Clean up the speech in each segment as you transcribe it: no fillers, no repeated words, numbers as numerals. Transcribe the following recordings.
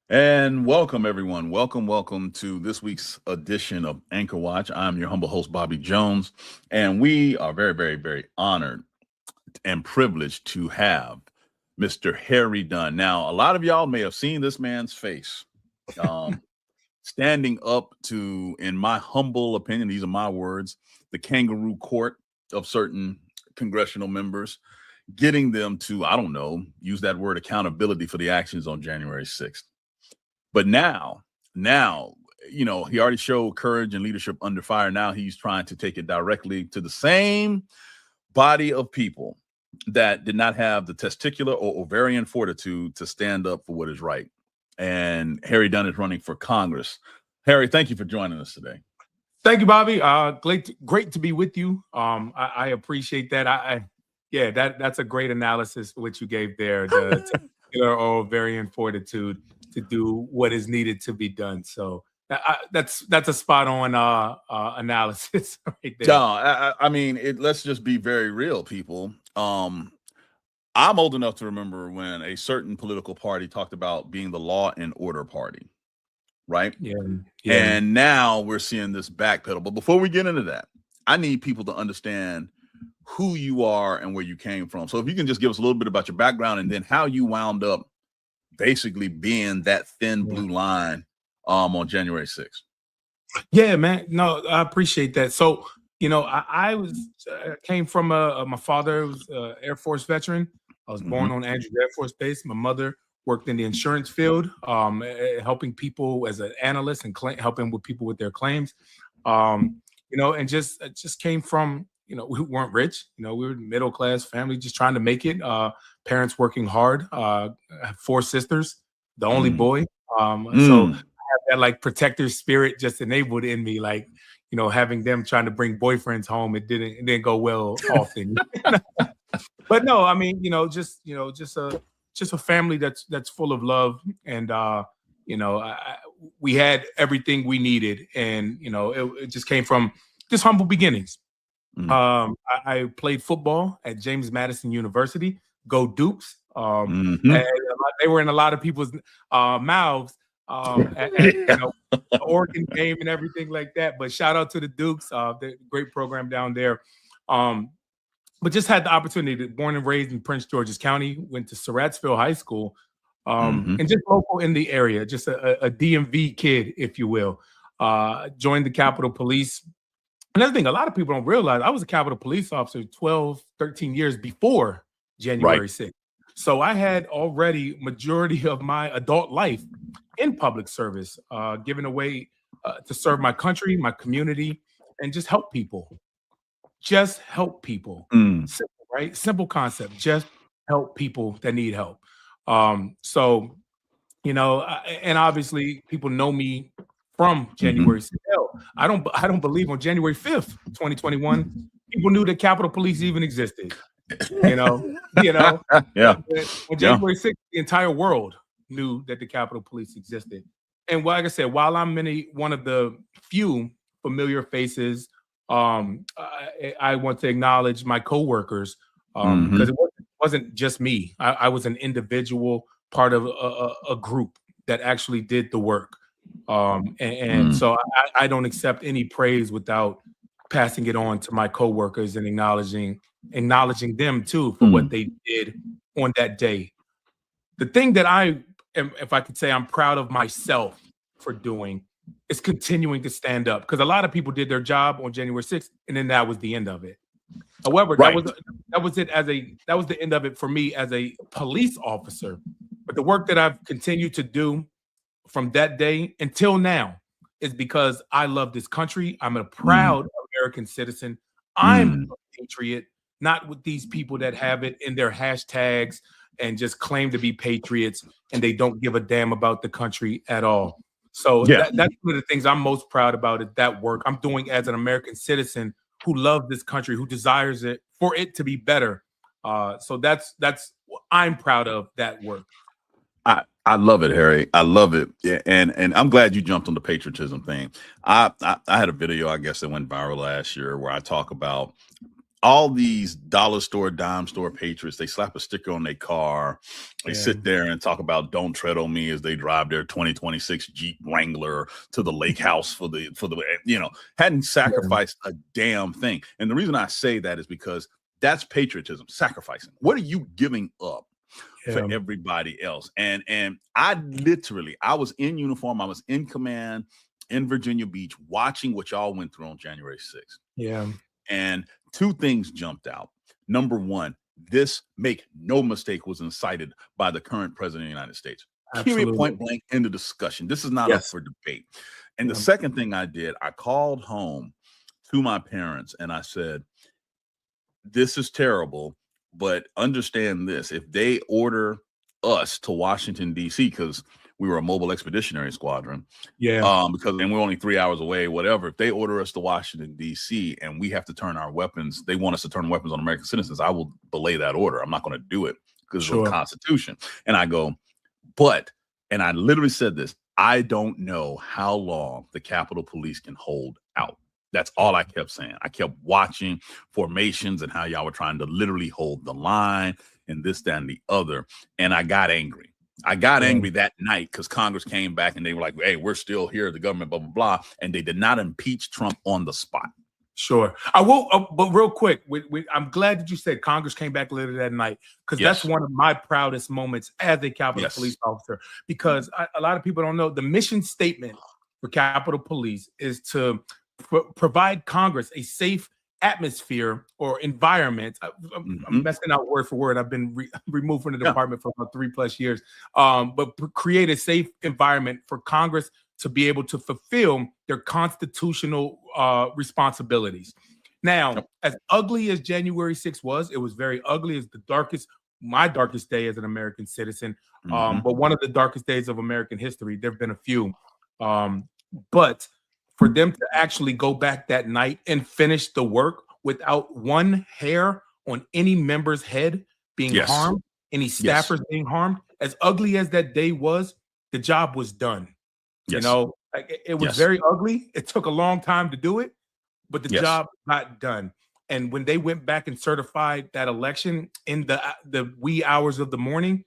And welcome, everyone. Welcome to this week's edition of Anchor Watch. I'm your humble host, Bobby Jones, and we are very honored and privileged to have Mr. Harry Dunn. Now, a lot of y'all may have seen this man's face standing up to, in my humble opinion, these are my words, the kangaroo court of certain congressional members, getting them to, I don't know, use that word accountability for the actions on January 6th. But now, he already showed courage and leadership under fire. Now he's trying to take it directly to the same body of people that did not have the testicular or ovarian fortitude to stand up for what is right. And Harry Dunn is running for Congress. Harry, thank you for joining us today. Thank you, Bobby. Great to be with you. I appreciate that. That's a great analysis what you gave there. The testicular or ovarian fortitude to do what is needed to be done. So that's a spot on analysis right there. No, I mean, let's just be very real, people. I'm old enough to remember when a certain political party talked about being the law and order party, right? Yeah. And now we're seeing this backpedal. But before we get into that, I need people to understand who you are and where you came from. So if you can just give us a little bit about your background and then how you wound up basically being that thin blue line on January 6th. Yeah, man. No, I appreciate that. So, I came from my father was an Air Force veteran. I was born on Andrews Air Force Base. My mother worked in the insurance field, helping people as an analyst and helping with people with their claims. And just came from, we weren't rich. We were a middle class family, just trying to make it. Parents working hard. I have 4 sisters, the only boy. So I have that like protector spirit just enabled in me, like, having them trying to bring boyfriends home. It didn't go well often. But no, I mean, just a family that's full of love. And, we had everything we needed. And, it just came from just humble beginnings. I played football at James Madison University. Go Dukes. And they were in a lot of people's mouths at the Oregon game and everything like that. But shout out to the Dukes, the great program down there. But just had the opportunity born and raised in Prince George's County, went to Surrattsville High School, and just local in the area, just a DMV kid, if you will. Joined the Capitol Police. Another thing, a lot of people don't realize, I was a Capitol Police officer 12, 13 years before January 6th. So I had already majority of my adult life in public service, given away to serve my country, my community, and just help people. Just help people. Simple, right? Simple concept. Just help people that need help. And obviously people know me from January 6th. I don't believe on January 5th, 2021, people knew that Capitol Police even existed. Yeah. On January 6th, the entire world knew that the Capitol Police existed. And like I said, while I'm one of the few familiar faces, I want to acknowledge my coworkers because it wasn't just me. I was an individual part of a group that actually did the work. So I don't accept any praise without passing it on to my coworkers and acknowledging them too for what they did on that day. The thing that I am, if I could say I'm proud of myself for doing, is continuing to stand up, because a lot of people did their job on January 6th and then that was the end of it. However, that was the end of it for me as a police officer. But the work that I've continued to do from that day until now is because I love this country. I'm a proud American citizen. I'm a patriot, not with these people that have it in their hashtags and just claim to be patriots and they don't give a damn about the country at all. So that's one of the things I'm most proud about, is that work I'm doing as an American citizen who loves this country, who desires it for it to be better. So that's I'm proud of that work. I love it, Harry. I love it. Yeah, and I'm glad you jumped on the patriotism thing. I had a video, I guess, that went viral last year where I talk about all these dollar store, dime store patriots, they slap a sticker on their car. They sit there and talk about "Don't tread on me" as they drive their 2026 Jeep Wrangler to the lake house for the hadn't sacrificed a damn thing. And the reason I say that is because that's patriotism, sacrificing. What are you giving up for everybody else? And I was in uniform. I was in command in Virginia Beach watching what y'all went through on January 6th. Yeah. And two things jumped out. Number one, this, make no mistake, was incited by the current president of the United States. Period, point blank, end of discussion. This is not up for debate. And the second thing I did, I called home to my parents and I said, this is terrible, but understand this. If they order us to Washington, D.C., because we were a mobile expeditionary squadron. Because we're only 3 hours away, whatever. If they order us to Washington, D.C., and we have to turn our weapons, they want us to turn weapons on American citizens, I will belay that order. I'm not going to do it because of the Constitution. And I go, and I literally said this, I don't know how long the Capitol Police can hold out. That's all I kept saying. I kept watching formations and how y'all were trying to literally hold the line and this, that, and the other. And I got angry. I got angry that night because Congress came back and they were like, hey, we're still here, the government, blah, blah, blah. And they did not impeach Trump on the spot. Sure. I will, but real quick, I'm glad that you said Congress came back later that night, because that's one of my proudest moments as a Capitol Police officer, because a lot of people don't know the mission statement for Capitol Police is to provide Congress a safe atmosphere or environment. I'm messing out word for word. I've been removed from the department for about 3+ years. But create a safe environment for Congress to be able to fulfill their constitutional responsibilities. Now, as ugly as January 6th was, it was very ugly. It's my darkest day as an American citizen. But one of the darkest days of American history. There have been a few. But for them to actually go back that night and finish the work without one hair on any member's head being harmed, any staffers being harmed, as ugly as that day was, the job was done. You know, it was very ugly. It took a long time to do it, but the job got done. And when they went back and certified that election in the wee hours of the morning,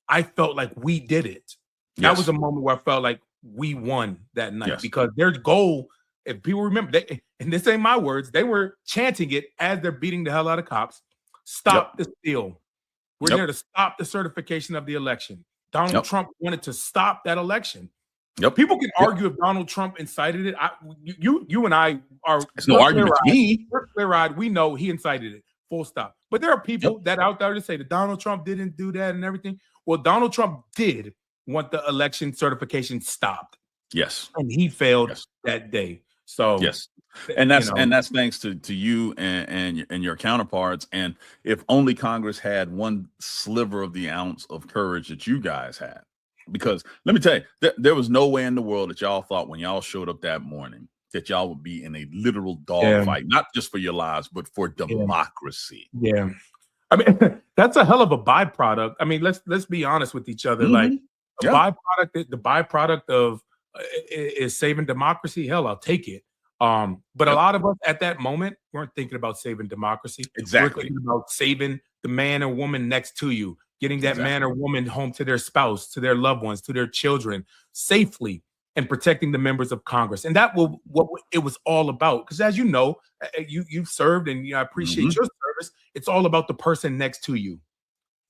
I felt like we did it. That was a moment where I felt like we won that night, because their goal, if people remember, and this ain't my words, they were chanting it as they're beating the hell out of cops. Stop the steal. We're there to stop the certification of the election. Donald Trump wanted to stop that election. People can argue if Donald Trump incited it. You and I are. It's no argument to me. We know he incited it. Full stop. But there are people that out there to say that Donald Trump didn't do that and everything. Well, Donald Trump did want the election certification stopped. And he failed that day. So and that's thanks to you and your counterparts. And if only Congress had one sliver of the ounce of courage that you guys had, because let me tell you, there was no way in the world that y'all thought when y'all showed up that morning that y'all would be in a literal dogfight, not just for your lives, but for democracy. I mean, that's a hell of a byproduct. I mean, let's be honest with each other. Like the byproduct of is saving democracy. Hell, I'll take it. But a lot of us at that moment weren't thinking about saving democracy. We're thinking about saving the man or woman next to you, getting that man or woman home to their spouse, to their loved ones, to their children safely, and protecting the members of Congress. And that was what it was all about. Because as you know, you've served, and I appreciate your service. It's all about the person next to you.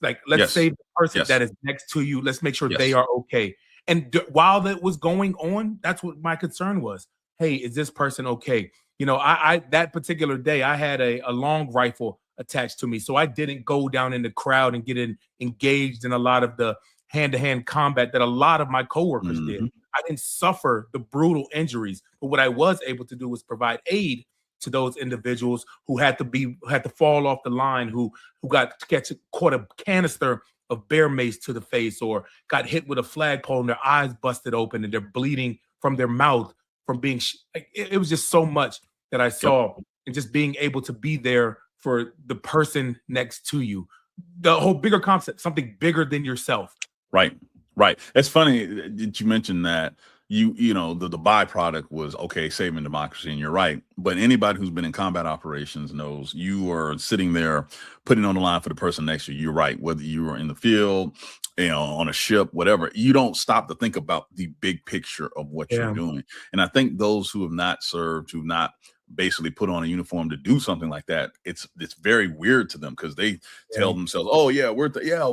Like, let's save the person that is next to you. Let's make sure they are okay. And while that was going on, that's what my concern was. Hey, is this person okay? You know, I that particular day, I had a long rifle attached to me. So I didn't go down in the crowd and get engaged in a lot of the hand-to-hand combat that a lot of my coworkers did. I didn't suffer the brutal injuries, but what I was able to do was provide aid to those individuals who had to fall off the line, who caught a canister of bear mace to the face, or got hit with a flagpole and their eyes busted open and they're bleeding from their mouth from being. It was just so much that I saw, and just being able to be there for the person next to you. The whole bigger concept, something bigger than yourself. Right. It's funny that you mentioned that. you know, the byproduct was, okay, saving democracy, and you're right. But anybody who's been in combat operations knows you are sitting there putting on the line for the person next to you. You're right. Whether you are in the field, you know, on a ship, whatever, you don't stop to think about the big picture of what you're Yeah. doing. And I think those who have not served, who not basically put on a uniform to do something like that, it's very weird to them, because they tell themselves, oh yeah,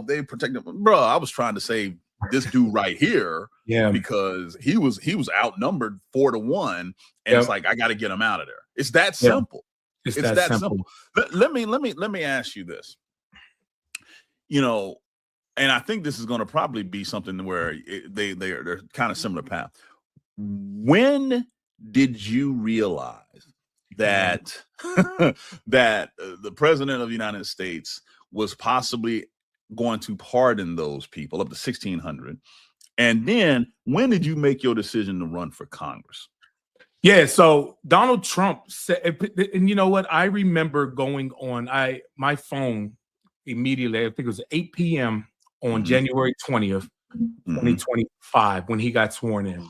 they protect them. Bro, I was trying to save this dude right here, Yeah. because he was outnumbered 4-1, and it's like, I got to get him out of there. It's that simple. It's that simple. Let me ask you this. You know, and I think this is going to probably be something where they're kind of similar path. When did you realize that that the president of the United States was possibly going to pardon those people up to 1,600? And then when did you make your decision to run for Congress? Yeah, so Donald Trump said, and you know what? I remember going on my phone immediately. I think it was 8 p.m. on January 20th, 2025, when he got sworn in,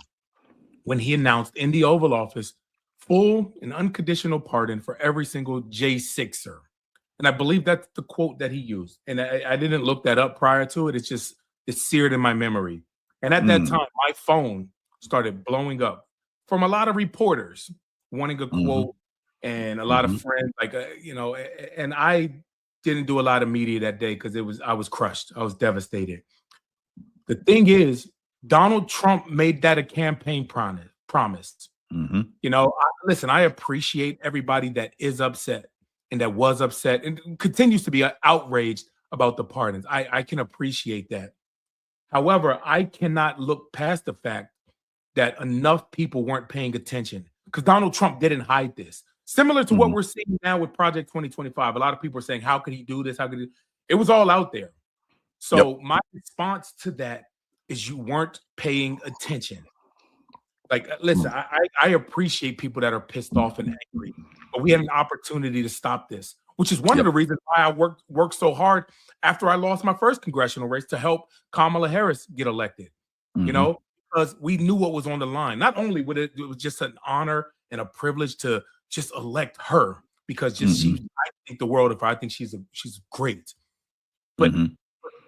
when he announced in the Oval Office full and unconditional pardon for every single J6er. And I believe that's the quote that he used. And I didn't look that up prior to it. It's seared in my memory. And at that time, my phone started blowing up from a lot of reporters wanting a quote, and a lot of friends, like, you know, and I didn't do a lot of media that day because I was crushed. I was devastated. The thing is, Donald Trump made that a campaign promise. You know, listen, I appreciate everybody that is upset and that was upset and continues to be outraged about the pardons. I can appreciate that. However, I cannot look past the fact that enough people weren't paying attention, because Donald Trump didn't hide this. Similar to what we're seeing now with Project 2025. A lot of people are saying, how could he do this? How could he? It was all out there. So my response to that is, you weren't paying attention. Like, listen, I appreciate people that are pissed off and angry, but we had an opportunity to stop this, which is one of the reasons why I worked so hard after I lost my first congressional race to help Kamala Harris get elected. You know, because we knew what was on the line. Not only it was just an honor and a privilege to just elect her, because I think the world of her. I think she's great. But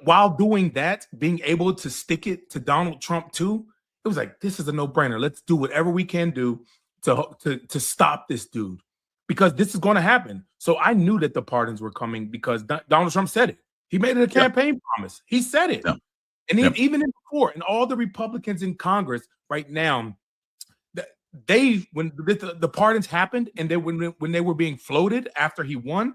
while doing that, being able to stick it to Donald Trump too, it was like, this is a no-brainer. Let's do whatever we can do to stop this dude, because this is going to happen. So I knew that the pardons were coming because Donald Trump said it. He made it a campaign promise. He said it. And even in court, and all the Republicans in Congress right now, when the pardons happened, and when they were being floated after he won,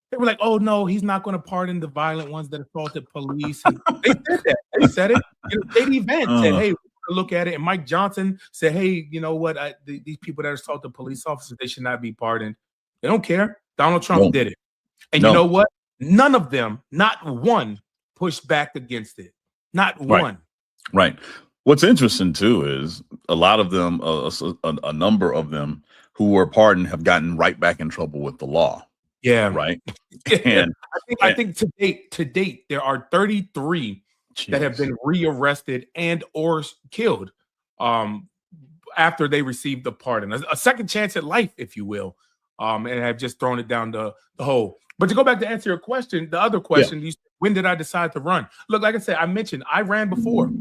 they were like, "Oh no, he's not going to pardon the violent ones that assaulted police." And they said that. They said it. You know, Katie Vance said, "Hey, we're look at it." And Mike Johnson said, "Hey, you know what? These people that assaulted police officers, they should not be pardoned." They don't care. Donald Trump did it, and you know what? None of them, not one, pushed back against it. Not one. Right. What's interesting too is a lot of them, a number of them who were pardoned have gotten right back in trouble with the law. Yeah. Right. And I think to date, there are 33 that have been rearrested and or killed after they received the pardon. A second chance at life, if you will, and have just thrown it down the hole. But to go back to answer your question, the other question, you said, when did I decide to run? Look, like I said, I mentioned I ran before,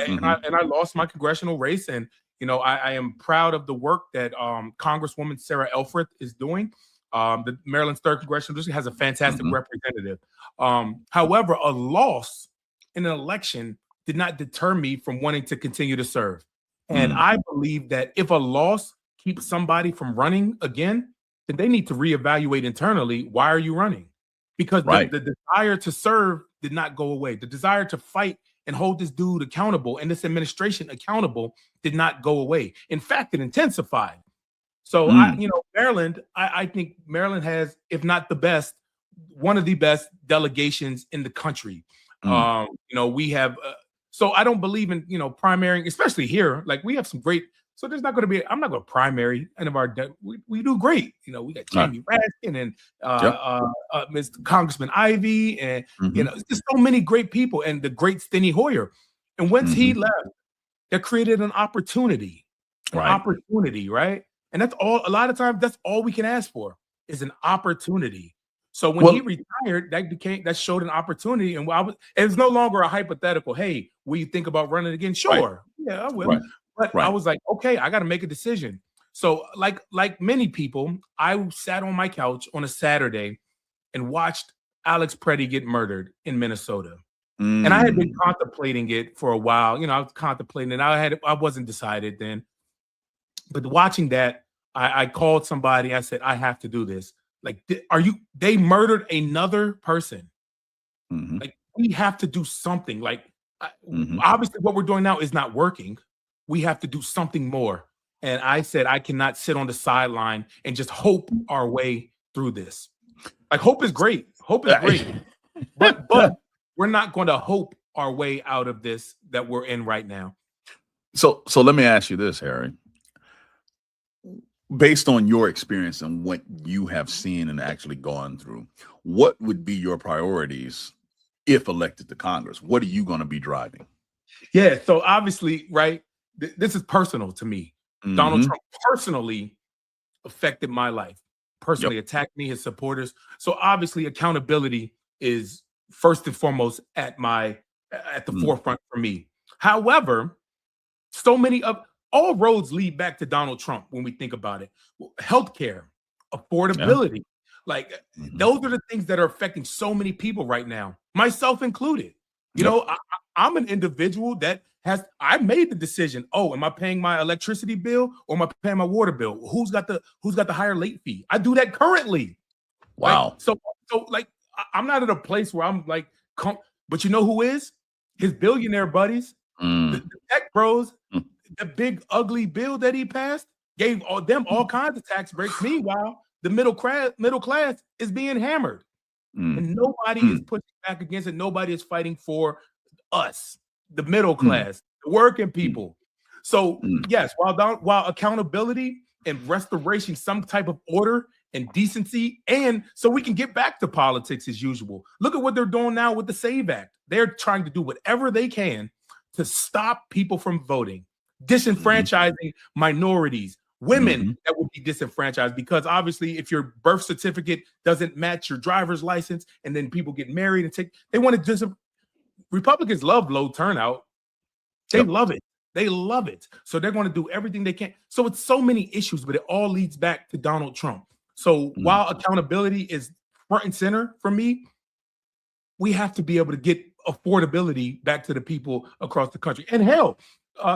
and I lost my congressional race. And you know, I am proud of the work that Congresswoman Sarah Elfreth is doing. The Maryland's 3rd congressional district has a fantastic representative. However, a loss in an election did not deter me from wanting to continue to serve. And I believe that if a loss keeps somebody from running again, then they need to reevaluate internally. Why are you running? Because the desire to serve did not go away. The desire to fight and hold this dude accountable and this administration accountable did not go away. In fact, it intensified. So, Maryland, I think Maryland has, if not the best, one of the best delegations in the country. We have, so I don't believe in, primarying, especially here. Like, we have some great, so there's not going to be, I'm not going to primary any of our, we do great. We got Jamie Raskin and Mr. Congressman Ivey, and, there's so many great people, and the great Steny Hoyer. And once he left, that created an opportunity, Right. right? And that's all. A lot of times, that's all we can ask for is an opportunity. So when he Well, retired, that showed an opportunity, and it's no longer a hypothetical. Hey, will you think about running again? right, Sure, yeah, I will. right, But I right. was like, okay, I got to make a decision. So, like many people, I sat on my couch on a Saturday and watched Alex Preddy get murdered in Minnesota. And I had been Mm, contemplating it for a while. I was contemplating it. I wasn't decided then. But watching that, I called somebody. I said, I have to do this. Like, they murdered another person. mhm, Like, we have to do something. Like, mhm. obviously, what we're doing now is not working. We have to do something more. And I said, I cannot sit on the sideline and just hope our way through this. Like, hope is great. Hope is great. But we're not going to hope our way out of this that we're in right now. So let me ask you this, Harry. Based on your experience and what you have seen and actually gone through, what would be your priorities if elected to Congress? What are you going to be driving? Yeah. So obviously, right, this is personal to me. Donald Mhm. Trump personally affected my life, Yep. personally attacked me, his supporters. So obviously, accountability is first and foremost at the Mm. forefront for me. However, so many of all roads lead back to Donald Trump when we think about it. Healthcare, Yeah. affordability, like Mhm. those are the things that are affecting so many people right now, myself included. You Yep. know, I'm an individual that I made the decision. Oh, am I paying my electricity bill or am I paying my water bill? Who's got the higher late fee? I do that currently. Like Wow. so like I'm not at a place where I'm like, but you know who is? His billionaire buddies, Mm. the tech bros, Mm. the big ugly bill that he passed gave them all kinds of tax breaks. Meanwhile, the middle class is being hammered, Mm. and nobody is Mm. pushing back against it. Nobody is fighting for us, the middle Mm. class, the working Mm. people. So Mm. yes, while accountability and restoration, some type of order and decency, and so we can get back to politics as usual. Look at what they're doing now with the Save Act. They're trying to do whatever they can to stop people from voting, Mhm. disenfranchising minorities, women Mhm. that would be disenfranchised because obviously if your birth certificate doesn't match your driver's license and then people get married and they want to Republicans love low turnout. They Yep. love it. They love it. So they're going to do everything they can. So it's so many issues, but it all leads back to Donald Trump. So Mm. while accountability is front and center for me, we have to be able to get affordability back to the people across the country. And hell,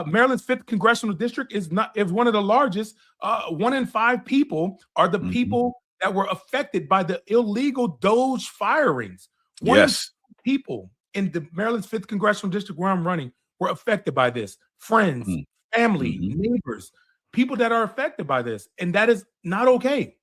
Maryland's 5th congressional district is one of the largest. 1 in 5 people are the Mhm. people that were affected by the illegal Doge firings. 1 in 5 Yes. people in the Maryland's 5th congressional district where I'm running were affected by this. Friends, Mm. family, Mhm. neighbors, people that are affected by this, and that is not okay.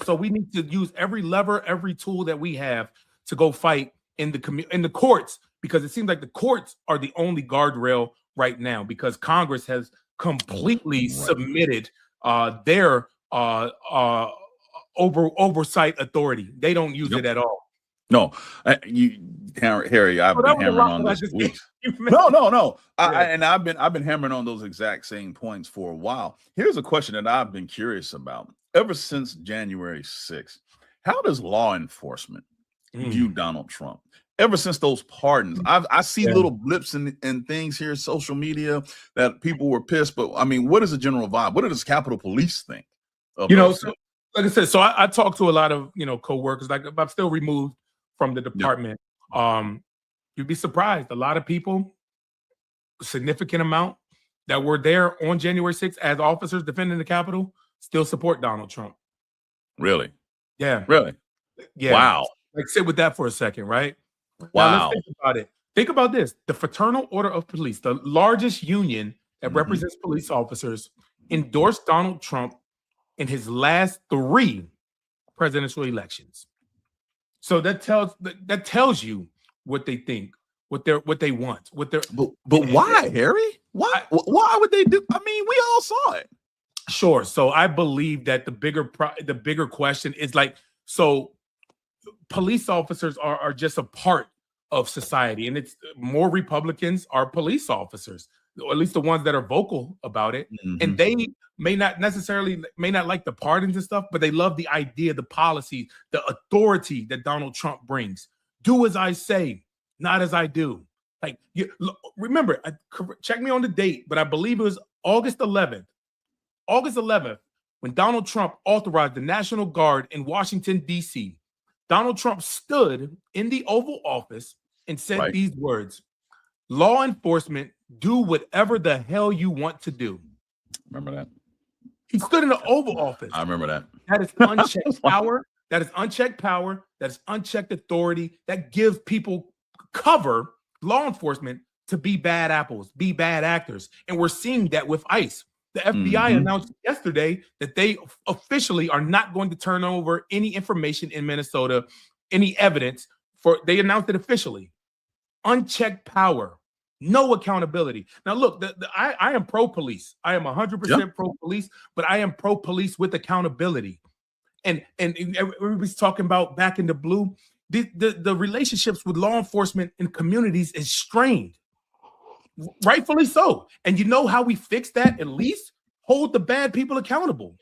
So we need to use every lever, every tool that we have to go fight in the courts, because it seems like the courts are the only guardrail right now because Congress has completely Right. submitted their oversight authority. They don't use Yep. it at all. No, Harry, So I've that been was a hammering lot on that I this for just gave weeks. you, man. No. Yeah. And I've been hammering on those exact same points for a while. Here's a question that I've been curious about ever since January 6th. How does law enforcement view Mm. Donald Trump? Ever since those pardons, I see Yeah. little blips and things here, social media, that people were pissed. But I mean, what is the general vibe? What does Capitol Police think of those So things? like I said, so I talk to a lot of coworkers. Like I'm still removed from the Yep. department. Um, you'd be surprised. A lot of people, a significant amount that were there on January 6th as officers defending the Capitol, still support Donald Trump. Really? Yeah, Really? yeah. Wow. Like sit with that for a second, right? Now let's Wow. think about it. Think about this: the Fraternal Order of Police, the largest union that Mhm. represents police officers, endorsed Donald Trump in his last 3 presidential elections. So that tells you what they think, what they want, what they're But why, Harry? Why I, why would they do? I mean, we all saw it. sure. So I believe that the bigger question is like, so police officers are just a part of society, and it's more Republicans are police officers. or at least the ones that are vocal about it. And they may not like the pardons and stuff, but they love the idea, the policy, the authority that Donald Trump brings. Do as I say, not as I do. Like, remember, check me on the date, but I believe it was August 11th. August 11th, when Donald Trump authorized the National Guard in Washington, D.C., Donald Trump stood in the Oval Office and said these words: law enforcement, do whatever the hell you want to do. Remember that? He stood in the Oval Office. I remember that. That is unchecked power. That is unchecked power. That is unchecked authority. That gives people cover, law enforcement, to be bad apples, be bad actors. And we're seeing that with ICE. The FBI announced yesterday that they officially are not going to turn over any information in Minnesota, any evidence they announced it officially. Unchecked power, no accountability. Now, look, I am pro-police. I am 100% pro-police, but I am pro-police with accountability. And everybody's talking about back in the blue. The relationships with law enforcement and communities is strained. Rightfully so. And you know how we fix that? At least hold the bad people accountable.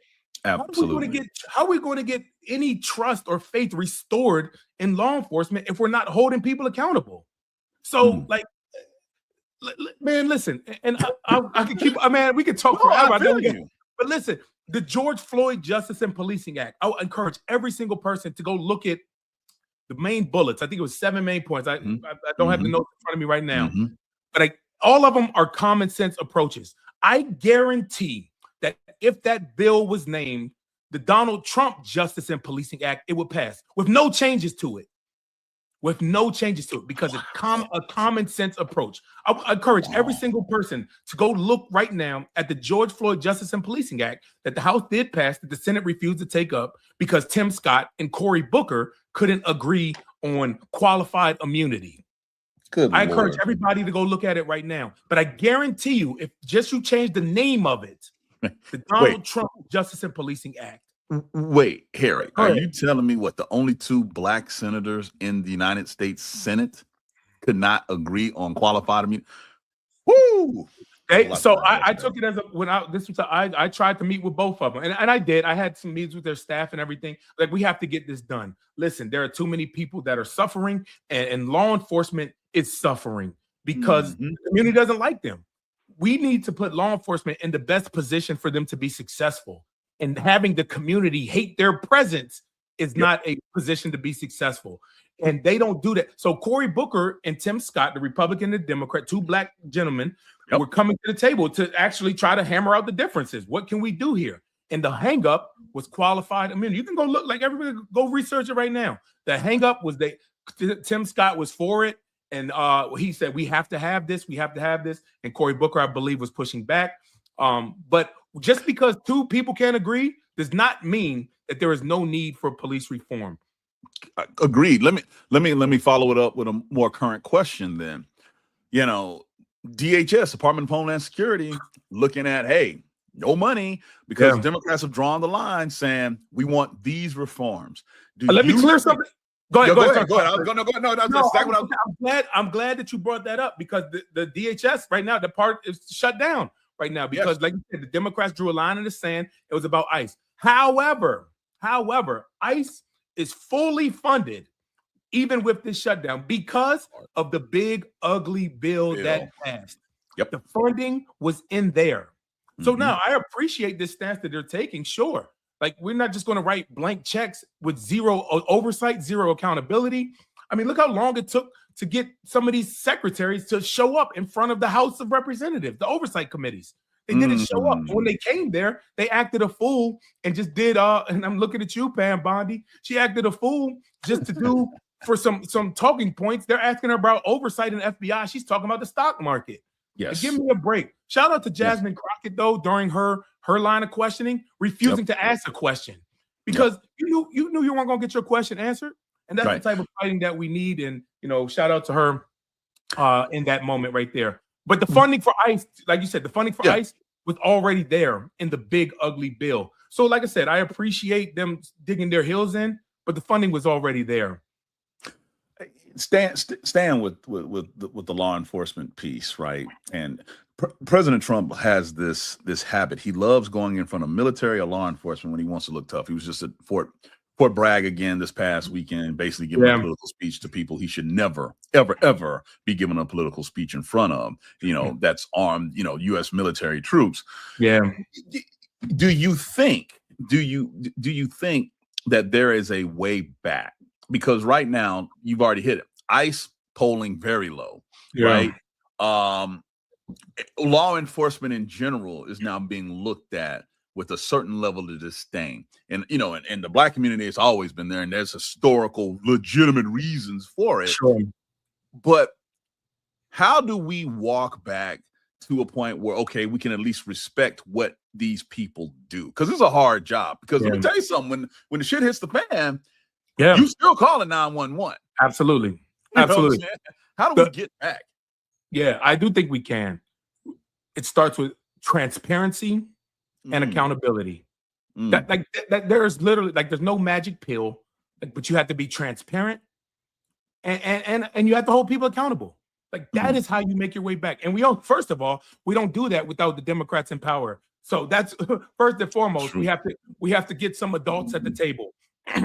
Absolutely. How are we going to get any trust or faith restored in law enforcement if we're not holding people accountable? So, like, man, listen, and I can keep. Man, we could talk forever. But listen, the George Floyd Justice and Policing Act. I would encourage every single person to go look at the main bullets. I think it was 7 main points. I don't have the notes in front of me right now, but all of them are common sense approaches. I guarantee that if that bill was named the Donald Trump Justice and Policing Act, it would pass with no changes to it. Because it's a common sense approach. I encourage every single person to go look right now at the George Floyd Justice and Policing Act that the House did pass, that the Senate refused to take up because Tim Scott and Cory Booker couldn't agree on qualified immunity. I encourage everybody to go look at it right now. But I guarantee you, if just you change the name of it, the Donald Trump Justice and Policing Act. Wait, Harry, are you telling me what the only 2 black senators in the United States Senate could not agree on qualified immunity? Woo! So I took it as I tried to meet with both of them, and I did. I had some meetings with their staff and everything. Like, we have to get this done. Listen, there are too many people that are suffering, and law enforcement is suffering because the community doesn't like them. We need to put law enforcement in the best position for them to be successful. And having the community hate their presence is not a position to be successful. And they don't do that. So Cory Booker and Tim Scott, the Republican and the Democrat, 2 black gentlemen, were coming to the table to actually try to hammer out the differences. What can we do here? And the hang-up was qualified immunity. You can go look, like, everybody go research it right now. The hang-up was Tim Scott was for it. And he said, we have to have this. And Cory Booker, I believe, was pushing back. But just because 2 people can't agree does not mean that there is no need for police reform. Agreed. Let me follow it up with a more current question then. You know, DHS, Department of Homeland Security, looking at, hey, no money because Democrats have drawn the line saying we want these reforms. Let me clear something. Go ahead. I'm glad that you brought that up because the DHS right now, the part is shut down right now because, like you said, the Democrats drew a line in the sand. It was about ICE. However, ICE is fully funded even with this shutdown because of the big, ugly bill that passed. The funding was in there. So now I appreciate this stance that they're taking, sure. Like, we're not just going to write blank checks with zero oversight, zero accountability. I mean, look how long it took to get some of these secretaries to show up in front of the House of Representatives, the oversight committees. They didn't show up. When they came there, they acted a fool and just did, and I'm looking at you, Pam Bondi. She acted a fool just to do for some talking points. They're asking her about oversight in FBI. She's talking about the stock market. Yes. Give me a break. Shout out to Jasmine Crockett, though, during her line of questioning, refusing to ask a question because you knew you weren't going to get your question answered. And that's the type of fighting that we need. And, shout out to her in that moment right there. But the funding for ICE, like you said, the funding for ICE was already there in the big, ugly bill. So, like I said, I appreciate them digging their heels in, but the funding was already there. Stand with the law enforcement piece, right? And President Trump has this habit. He loves going in front of military or law enforcement when he wants to look tough. He was just at Fort Bragg again this past weekend, basically giving a political speech to people he should never, ever, ever be giving a political speech in front of. That's armed, U.S. military troops. Yeah. Do you think that there is a way back? Because right now you've already hit it. ICE polling very low, right? Law enforcement in general is now being looked at with a certain level of disdain. And, and the Black community has always been there, and there's historical, legitimate reasons for it. Sure. But how do we walk back to a point where, okay, we can at least respect what these people do? Because it's a hard job. Because let me tell you something, when the shit hits the fan, you still calling 911. Absolutely. Absolutely. How do we get back? Yeah, I do think we can. It starts with transparency and accountability. That there's literally there's no magic pill, but you have to be transparent and you have to hold people accountable. That is how you make your way back. And first of all, we don't do that without the Democrats in power. So that's first and foremost. True. We have to get some adults at the table.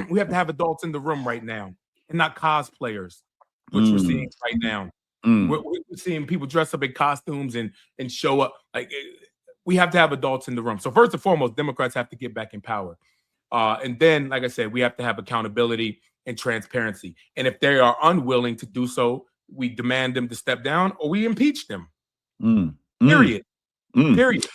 We have to have adults in the room right now and not cosplayers, which we're seeing right now. We're seeing people dress up in costumes and show up. We have to have adults in the room. So first and foremost, Democrats have to get back in power. And then, like I said, we have to have accountability and transparency. And if they are unwilling to do so, we demand them to step down or we impeach them. Period. Period.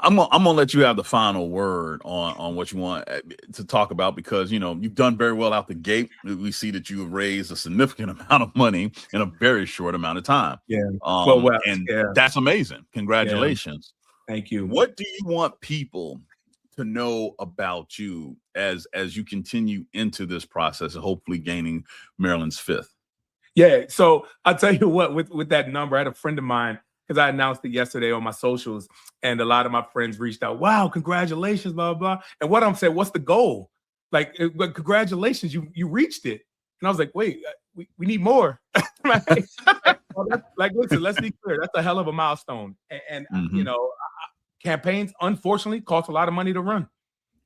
I'm gonna let you have the final word on what you want to talk about, because you've done very well out the gate. We see that you have raised a significant amount of money in a very short amount of time. That's amazing. Congratulations. Thank you. What do you want people to know about you as you continue into this process of hopefully gaining Maryland's 5th? Yeah, so I'll tell you what, with that number, I had a friend of mine, because I announced it yesterday on my socials, and a lot of my friends reached out. Wow, congratulations, blah, blah, blah. And what I'm saying, what's the goal? Congratulations, you reached it. And I was like, wait, we need more. Listen, let's be clear. That's a hell of a milestone. And campaigns, unfortunately, cost a lot of money to run.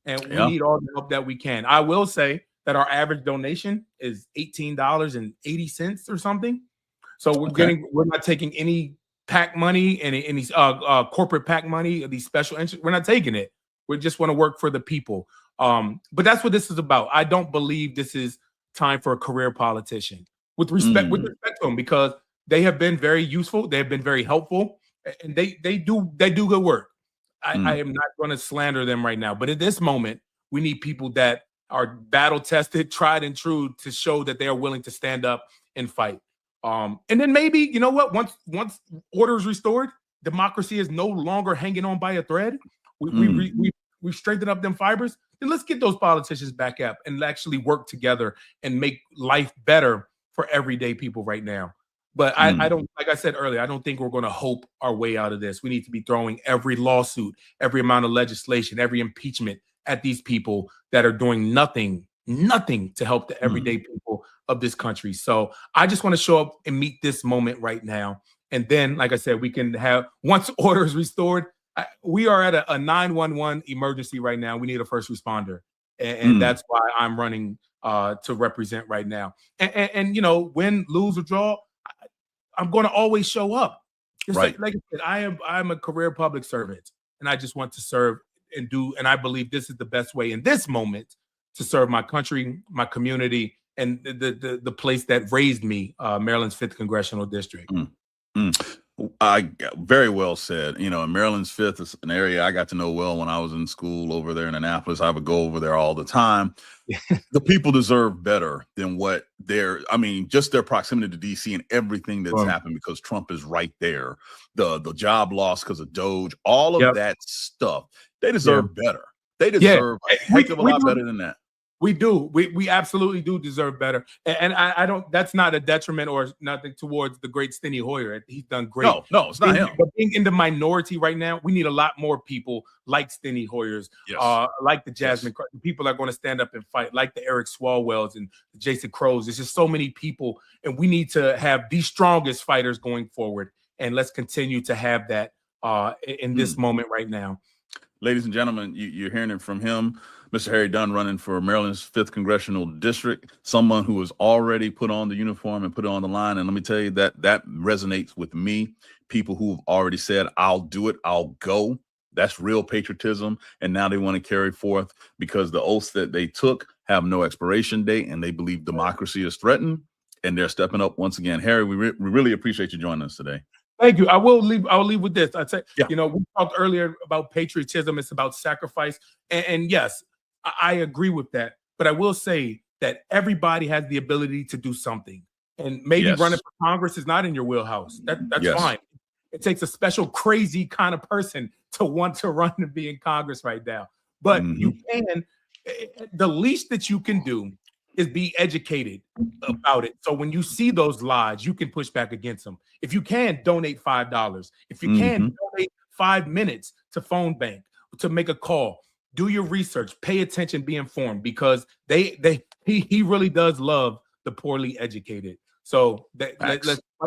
And we need all the help that we can. I will say that our average donation is $18.80 or something. So we're not taking any PAC money, any corporate PAC money, these special interests. We're not taking it. We just want to work for the people. But that's what this is about. I don't believe this is time for a career politician. With respect to them, because they have been very useful. They have been very helpful, and they do good work. I am not going to slander them right now. But at this moment, we need people that are battle tested, tried and true, to show that they are willing to stand up and fight. And then maybe, once order is restored, democracy is no longer hanging on by a thread. We've strengthened up them fibers. Then let's get those politicians back up and actually work together and make life better for everyday people right now. But I don't, like I said earlier, I don't think we're going to hope our way out of this. We need to be throwing every lawsuit, every amount of legislation, every impeachment at these people that are doing nothing to help the everyday people of this country. So I just want to show up and meet this moment right now. And then, like I said, we can have, once order is restored, we are at a 911 emergency right now. We need a first responder. And that's why I'm running to represent right now. And win, lose, or draw, I'm going to always show up. Like I said, I'm a career public servant, and I just want to serve and do. And I believe this is the best way in this moment to serve my country, my community, and the place that raised me, Maryland's 5th Congressional District. Very well said. Maryland's 5th is an area I got to know well when I was in school over there in Annapolis. I would go over there all the time. The people deserve better than what just their proximity to DC and everything that's happened, because Trump is right there. The job loss because of Doge, all of that stuff. They deserve better. They deserve a heck of a lot better than that. We do. We absolutely do deserve better. And I don't, that's not a detriment or nothing towards the great Steny Hoyer. He's done great. No, it's not him. But being in the minority right now, we need a lot more people like Steny Hoyers, like the Jasmine, people are going to stand up and fight, like the Eric Swalwells and Jason Crows. There's just so many people, and we need to have the strongest fighters going forward. and let's continue to have that in this moment right now. Ladies and gentlemen, you're hearing it from him, Mr. Harry Dunn, running for Maryland's 5th Congressional District, someone who has already put on the uniform and put it on the line. And let me tell you that resonates with me. People who have already said, I'll do it, I'll go. That's real patriotism. And now they want to carry forth because the oaths that they took have no expiration date and they believe democracy is threatened. And they're stepping up once again. Harry, we really appreciate you joining us today. Thank you. I'll leave with this. I'd say, we talked earlier about patriotism. It's about sacrifice. And yes, I agree with that. But I will say that everybody has the ability to do something. And maybe running for Congress is not in your wheelhouse. That's fine. It takes a special, crazy kind of person to want to run and be in Congress right now. But you can, the least that you can do is be educated about it. So when you see those lies, you can push back against them. If you can, donate $5. If you can, donate 5 minutes to phone bank, to make a call. Do your research, pay attention, be informed, because he really does love the poorly educated. So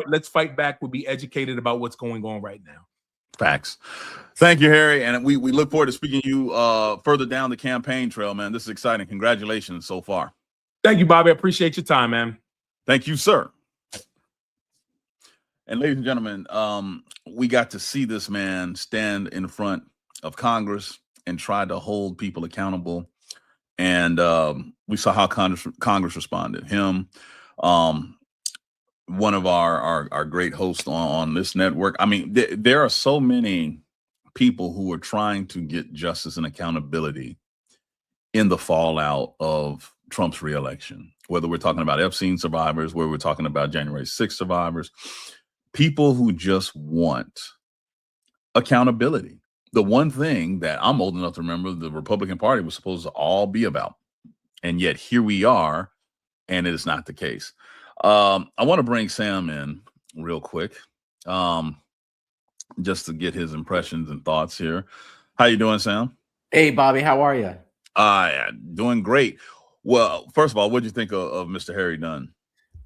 let's fight back. We'll be educated about what's going on right now. Facts. Thank you, Harry. And we look forward to speaking to you further down the campaign trail, man. This is exciting. Congratulations so far. Thank you, Bobby. I appreciate your time, man. Thank you, sir. And ladies and gentlemen, we got to see this man stand in front of Congress and try to hold people accountable. And we saw how Congress responded. Him, one of our great hosts on this network. I mean, there are so many people who are trying to get justice and accountability in the fallout of Trump's reelection, whether we're talking about Epstein survivors, whether we're talking about January 6th survivors, people who just want accountability. The one thing that I'm old enough to remember the Republican Party was supposed to all be about. And yet here we are, and it is not the case. I want to bring Sam in real quick, just to get his impressions and thoughts here. How you doing, Sam? Hey, Bobby, how are you? Doing great. Well, first of all, what did you think of Mr. Harry Dunn?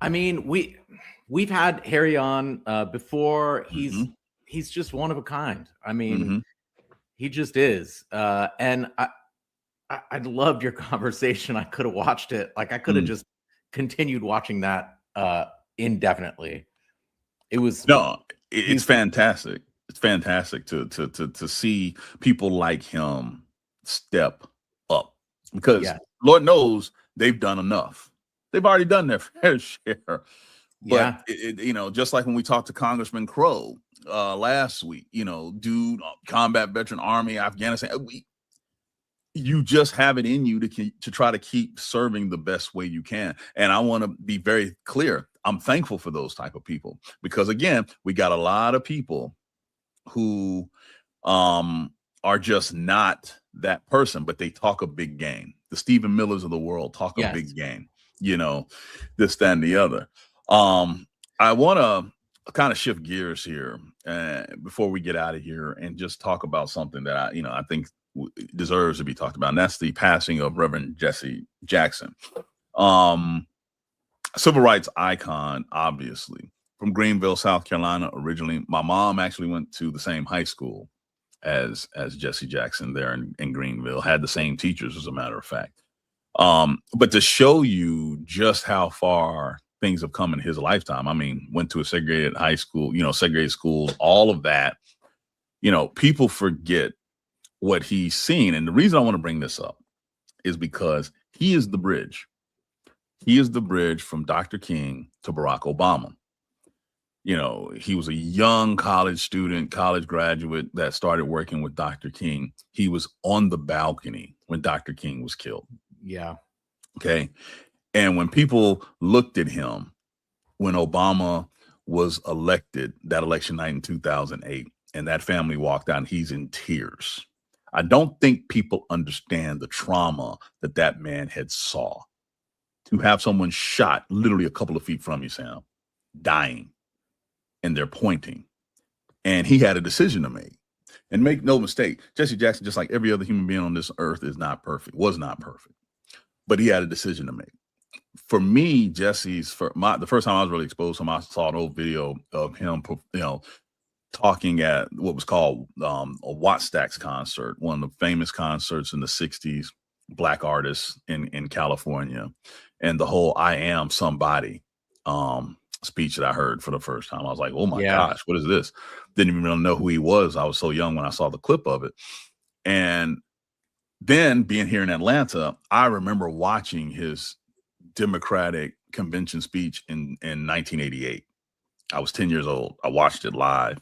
I mean, we've had Harry on before. He's just one of a kind. I mean, he just is. And I loved your conversation. I could have watched it. Like I could have just continued watching that indefinitely. It's fantastic. It's fantastic to see people like him step up, because Lord knows they've done enough. They've already done their fair share. But just like when we talked to Congressman Crow last week, dude, combat veteran, Army, Afghanistan, you just have it in you to try to keep serving the best way you can. And I want to be very clear. I'm thankful for those type of people, because again, we got a lot of people who are just not that person, but they talk a big game. The Stephen Millers of the world talk a big game, this, that, and the other. I want to kind of shift gears here before we get out of here and just talk about something that I think deserves to be talked about, and that's the passing of Reverend Jesse Jackson, civil rights icon, obviously from Greenville, South Carolina. Originally, my mom actually went to the same high school as Jesse Jackson there in Greenville, had the same teachers, as a matter of fact. But to show you just how far things have come in his lifetime. I mean, went to a segregated high school, segregated schools, all of that. People forget what he's seen. And the reason I want to bring this up is because he is the bridge. He is the bridge from Dr. King to Barack Obama. He was a young college student, college graduate that started working with Dr. King. He was on the balcony when Dr. King was killed. Yeah. Okay. And when people looked at him, when Obama was elected, that election night in 2008, and that family walked out, and he's in tears. I don't think people understand the trauma that man had saw. To have someone shot literally a couple of feet from you, Sam, dying, and they're pointing. And he had a decision to make. And make no mistake, Jesse Jackson, just like every other human being on this earth, is not perfect, was not perfect. But he had a decision to make. For me, the first time I was really exposed to him, I saw an old video of him, talking at what was called a Wattstax concert, one of the famous concerts in the 60s, Black artists in California, and the whole "I am somebody" speech that I heard for the first time. I was like, oh my gosh, what is this? Didn't even really know who he was. I was so young when I saw the clip of it. And then being here in Atlanta, I remember watching his Democratic convention speech in 1988. I was 10 years old. I watched it live.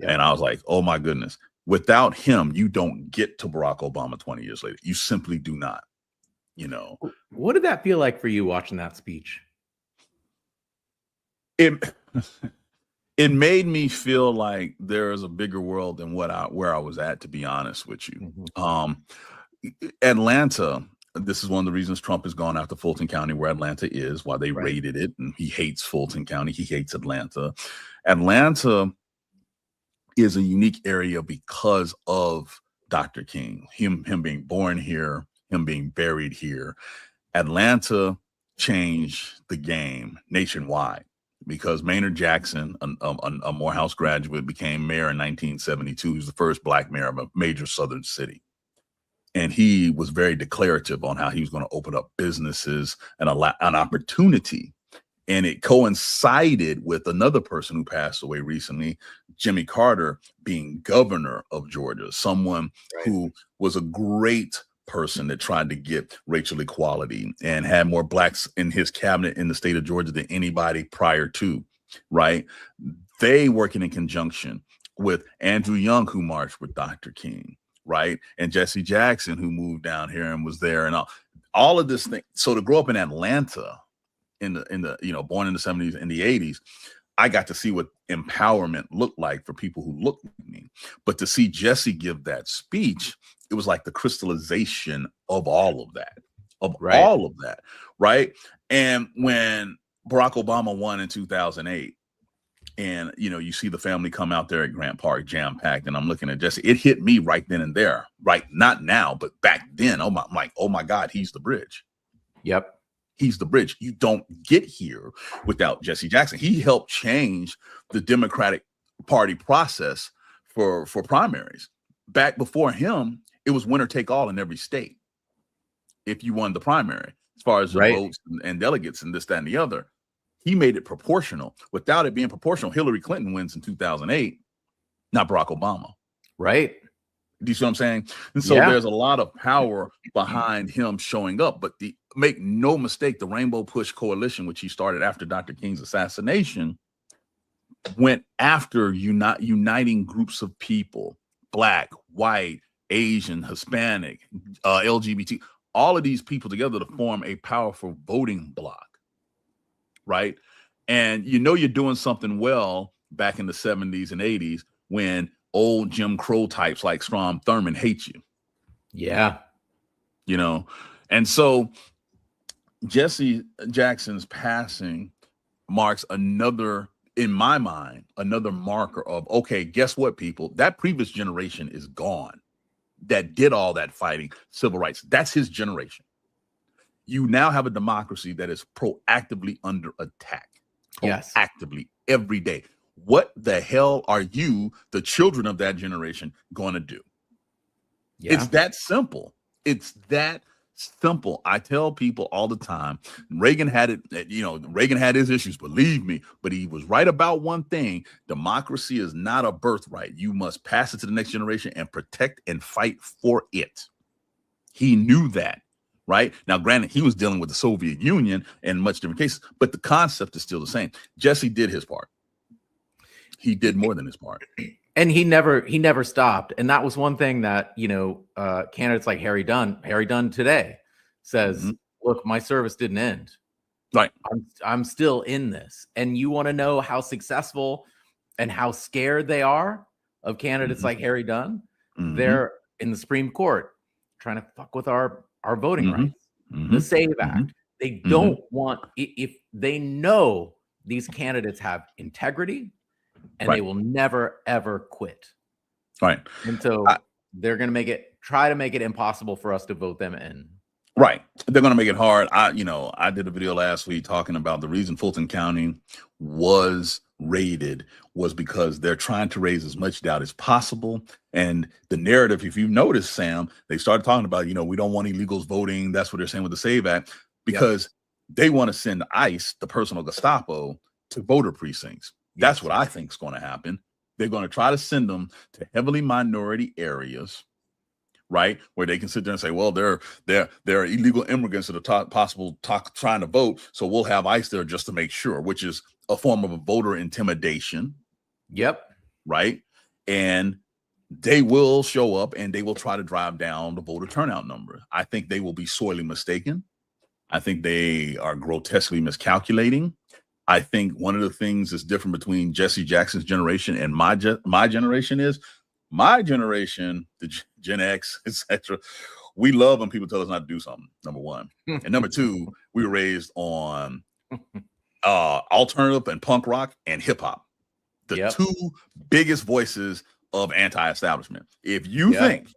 And I was like, oh my goodness, without him, you don't get to Barack Obama 20 years later. You simply do not, you know. What did that feel like for you watching that speech? It made me feel like there is a bigger world than where I was at, to be honest with you. Atlanta, this is one of the reasons Trump has gone after Fulton County, where Atlanta is, why they raided it. And he hates Fulton County. He hates Atlanta. Atlanta is a unique area because of Dr. King, him being born here, him being buried here. Atlanta changed the game nationwide because Maynard Jackson, a Morehouse graduate, became mayor in 1972. He was the first Black mayor of a major southern city. And he was very declarative on how he was going to open up businesses and an opportunity. And it coincided with another person who passed away recently, Jimmy Carter, being governor of Georgia, someone who was a great person that tried to get racial equality and had more Blacks in his cabinet in the state of Georgia than anybody prior to, right? They working in conjunction with Andrew Young, who marched with Dr. King, right? And Jesse Jackson, who moved down here and was there, and all of this thing. So to grow up in Atlanta, in the you know, born in the 70s and the 80s, I got to see what empowerment looked like for people who looked like me. But to see Jesse give that speech, it was like the crystallization of all of that, all of that, right? And when Barack Obama won in 2008, and you know, you see the family come out there at Grant Park jam-packed, and I'm looking at Jesse, it hit me right then and there, right? Not now, but back then. I'm like, oh my God, he's the bridge. Yep. He's the bridge. You don't get here without Jesse Jackson. He helped change the Democratic Party process for primaries. Back before him, it was winner take all in every state if you won the primary, as far as the votes and delegates and this, that, and the other. He made it proportional. Without it being proportional, Hillary Clinton wins in 2008, not Barack Obama. Right. Do you see what I'm saying? And so there's a lot of power behind him showing up. But make no mistake, the Rainbow Push Coalition, which he started after Dr. King's assassination, went after uniting groups of people, Black, white, Asian, Hispanic, LGBT, all of these people together to form a powerful voting bloc, right? And you know you're doing something well back in the 70s and 80s when old Jim Crow types like Strom Thurmond hate you. Yeah. You know, and so Jesse Jackson's passing marks another, in my mind, another marker of, okay, guess what, people? That previous generation is gone. That did all that fighting, civil rights. That's his generation. You now have a democracy that is proactively under attack. Proactively every day. What the hell are you, the children of that generation, going to do? It's that simple. It's that simple. I tell people all the time, Reagan had it, you know, Reagan had his issues, believe me, but he was right about one thing. Democracy is not a birthright. You must pass it to the next generation and protect and fight for it. He knew that, right? Now, granted, he was dealing with the Soviet Union in much different cases, but the concept is still the same. Jesse did his part. He did more than his part. And he never stopped. And that was one thing that, you know, candidates like Harry Dunn today says, look, my service didn't end. Right. I'm still in this. And you want to know how successful and how scared they are of candidates like Harry Dunn? They're in the Supreme Court trying to fuck with our voting rights, the SAVE Act. They don't want, if they know these candidates have integrity, and they will never, ever quit. Right. And so they're going to try to make it impossible for us to vote them in. Right. They're going to make it hard. I did a video last week talking about the reason Fulton County was raided was because they're trying to raise as much doubt as possible. And the narrative, if you've noticed, Sam, they started talking about, we don't want illegals voting. That's what they're saying with the SAVE Act, because they want to send ICE, the personal Gestapo, to voter precincts. That's what I think is going to happen. They're going to try to send them to heavily minority areas, right, where they can sit there and say, well, there are illegal immigrants that are trying to vote, so we'll have ICE there just to make sure, which is a form of a voter intimidation. Yep. Right. And they will show up and they will try to drive down the voter turnout number. I think they will be sorely mistaken. I think they are grotesquely miscalculating. I think one of the things that's different between Jesse Jackson's generation and my generation is my generation, the Gen X, etc. We love when people tell us not to do something, number one. And number two, we were raised on alternative and punk rock and hip hop, the two biggest voices of anti-establishment. If you think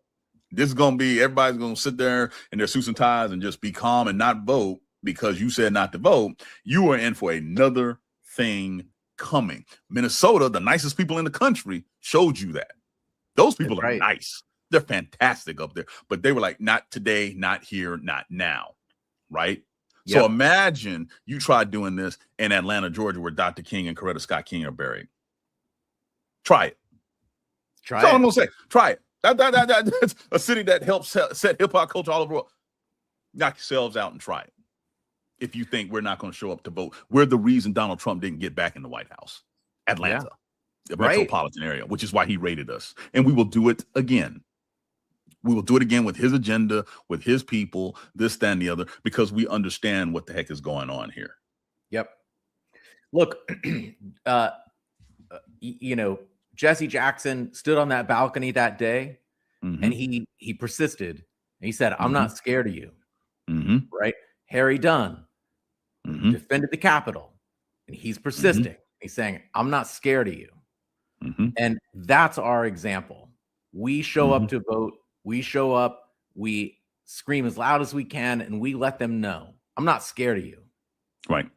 this is going to be, everybody's going to sit there in their suits and ties and just be calm and not vote because you said not to vote, you are in for another thing coming. Minnesota, the nicest people in the country, showed you that. Those people are nice. They're fantastic up there. But they were like, not today, not here, not now. Right? Yep. So imagine you try doing this in Atlanta, Georgia, where Dr. King and Coretta Scott King are buried. Try it. That's all I'm going to say. Try it. That's a city that helps set hip-hop culture all over the world. Knock yourselves out and try it. If you think we're not going to show up to vote. We're the reason Donald Trump didn't get back in the White House. Atlanta, the metropolitan area, which is why he raided us. And we will do it again. We will do it again with his agenda, with his people, this, that, and the other, because we understand what the heck is going on here. Yep. Look, Jesse Jackson stood on that balcony that day, and he persisted. And he said, I'm not scared of you. Right? Harry Dunn defended the Capitol, and he's persisting. He's saying, I'm not scared of you. And that's our example. We show up to vote. We show up, we scream as loud as we can, and we let them know, I'm not scared of you. Right.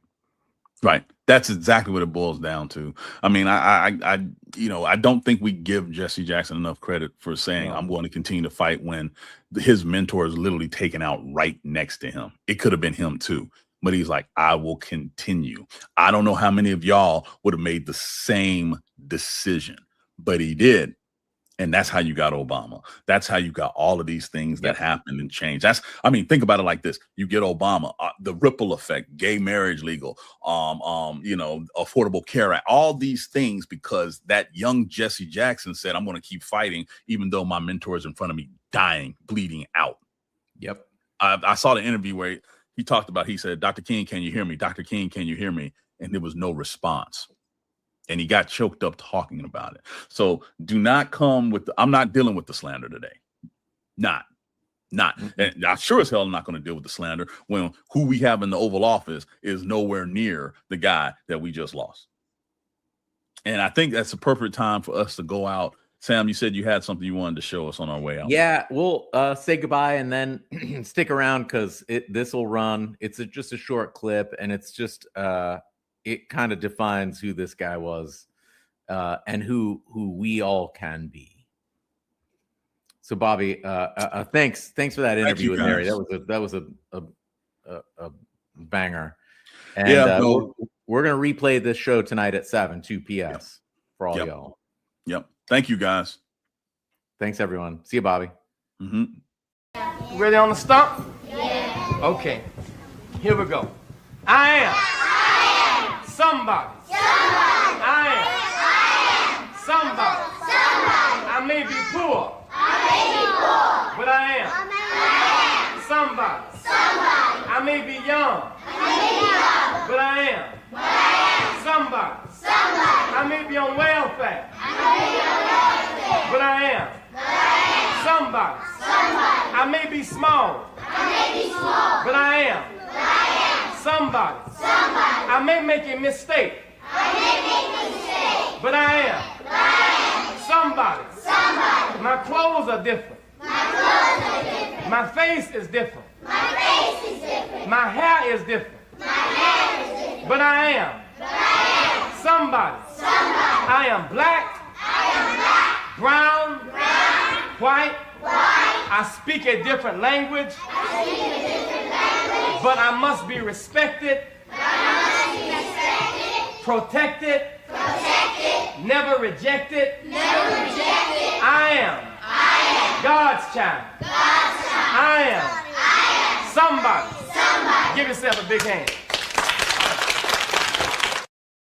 Right. That's exactly what it boils down to. I mean, I don't think we give Jesse Jackson enough credit for saying I'm going to continue to fight when his mentor is literally taken out right next to him. It could have been him too, but he's like, I will continue. I don't know how many of y'all would have made the same decision, but he did. And that's how you got Obama. That's how you got all of these things that happened and changed. Think about it like this. You get Obama, the ripple effect, gay marriage legal, Affordable Care Act, all these things, because that young Jesse Jackson said, I'm going to keep fighting, even though my mentor is in front of me, dying, bleeding out. Yep. I saw the interview where he talked about, he said, Dr. King, can you hear me? Dr. King, can you hear me? And there was no response. And he got choked up talking about it. So do not come with I'm not dealing with the slander today. Not. And I sure as hell am not going to deal with the slander when who we have in the Oval Office is nowhere near the guy that we just lost. And I think that's a perfect time for us to go out. Sam, you said you had something you wanted to show us on our way out. Yeah, we'll say goodbye and then stick around because this will run. It's just a short clip, and it's just it kind of defines who this guy was and who we all can be. So, Bobby, thanks for that interview with Harry. That was a banger. And we're gonna replay this show tonight at 2 PS for all y'all. Yep. Thank you, guys. Thanks, everyone. See you, Bobby. Ready on the stump? Yeah. Okay. Here we go. I am somebody. I am somebody. I may be poor. But I am somebody. I may be young. But I am somebody. I may be on welfare. But I am somebody. I may be small. But I am somebody. I may make a mistake. But I am somebody. My clothes are different. My face is different. My hair is different. But I am somebody. I am black. Brown. White. I speak a different language. But I must be respected. Protected. Never rejected. I am God's child. I am somebody. Give yourself a big hand.